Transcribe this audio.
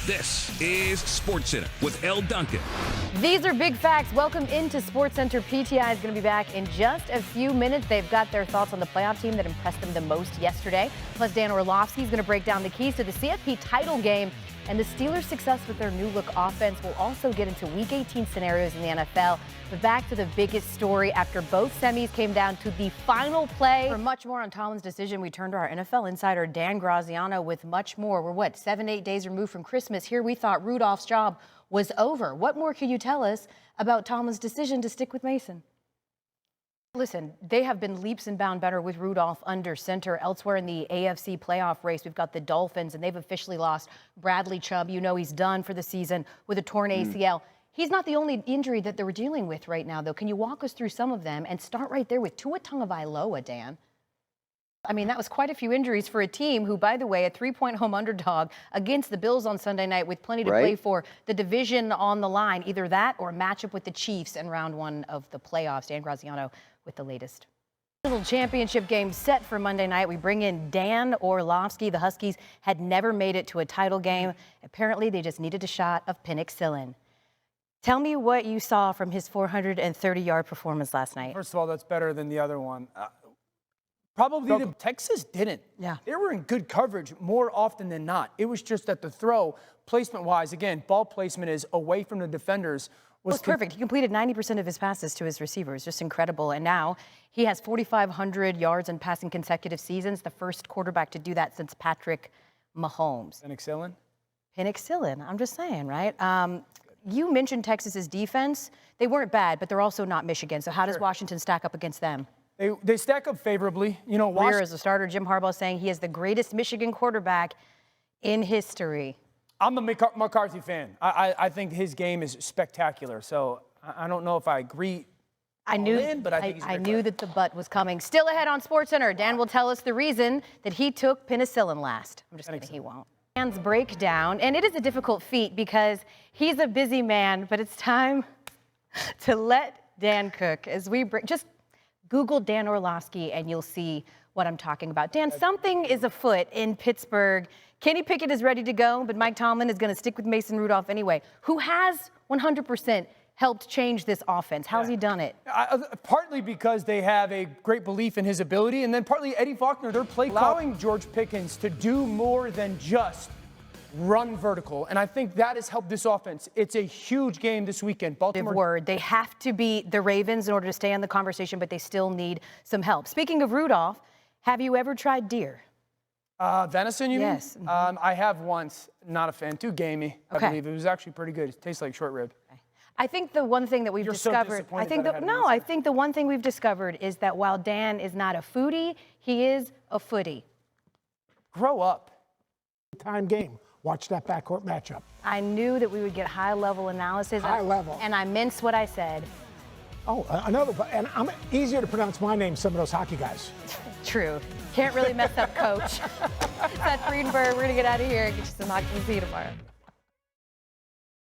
This is SportsCenter with Elle Duncan. These are big facts. Welcome into SportsCenter. PTI is going to be back in just a few minutes. They've got their thoughts on the playoff team that impressed them the most yesterday. Plus, Dan Orlovsky is going to break down the keys to the CFP title game and the Steelers' success with their new look offense. We'll also get into Week 18 scenarios in the NFL. But back to the biggest story after both semis came down to the final play. For much more on Tomlin's decision, we turn to our NFL insider, Dan Graziano, with much more. We're 7-8 days removed from Christmas. Here we thought Rudolph's job was over. What more can you tell us about Tomlin's decision to stick with Mason? Listen, they have been leaps and bounds better with Rudolph under center. Elsewhere in the AFC playoff race, we've got the Dolphins, and they've officially lost Bradley Chubb. You know he's done for the season with a torn ACL. He's not the only injury that they're dealing with right now, though. Can you walk us through some of them and start right there with Tua Tagovailoa, Dan? I mean, that was quite a few injuries for a team who, by the way, a 3-point home underdog against the Bills on Sunday night with plenty to play for, the division on the line. Either that or a matchup with the Chiefs in round one of the playoffs. Dan Graziano with the latest. Little championship game set for Monday night. We bring in Dan Orlovsky. The Huskies had never made it to a title game. Apparently, they just needed a shot of penicillin. Tell me what you saw from his 430-yard performance last night. First of all, that's better than the other one. Probably Texas didn't. Yeah. They were in good coverage more often than not. It was just that the throw, placement-wise, again, ball placement is away from the defenders. Was perfect. He completed 90% of his passes to his receivers. Just incredible. And now he has 4,500 yards in passing consecutive seasons, the first quarterback to do that since Patrick Mahomes. Penicillin? Penicillin. I'm just saying, right? You mentioned Texas's defense. They weren't bad, but they're also not Michigan. So how does Washington stack up against them? They stack up favorably. You know, Greer is a starter. Jim Harbaugh saying he is the greatest Michigan quarterback in history. I'm a McCarthy fan. I think his game is spectacular. So I don't know if I agree. I knew that the butt was coming. Still ahead on SportsCenter. Dan will tell us the reason that he took penicillin last. I'm just kidding, he won't. Dan's breakdown, and it is a difficult feat because he's a busy man, but it's time to let Dan cook as we just Google Dan Orlovsky and you'll see what I'm talking about. Dan, something is afoot in Pittsburgh. Kenny Pickett is ready to go, but Mike Tomlin is going to stick with Mason Rudolph anyway, who has 100% helped change this offense. How's he done it? Partly because they have a great belief in his ability, and then partly Eddie Faulkner, their play allowing George Pickens to do more than just run vertical, and I think that has helped this offense. It's a huge game this weekend. Baltimore. They have to beat the Ravens in order to stay in the conversation, but they still need some help. Speaking of Rudolph, have you ever tried deer? Venison, you mean? Yes. I have once. Not a fan. Too gamey, I believe. It was actually pretty good. It tastes like short rib. Okay. I think the one thing that we've discovered, I think the one thing we've discovered is that while Dan is not a foodie, he is a footy. Grow up. Time game. Watch that backcourt matchup. I knew that we would get high-level analysis. High level. And I minced what I said. Oh, another, and I'm easier to pronounce my name, some of those hockey guys. True. Can't really mess up Coach. Seth Friedenberg, we're going to get out of here and get you some hockey. See you tomorrow.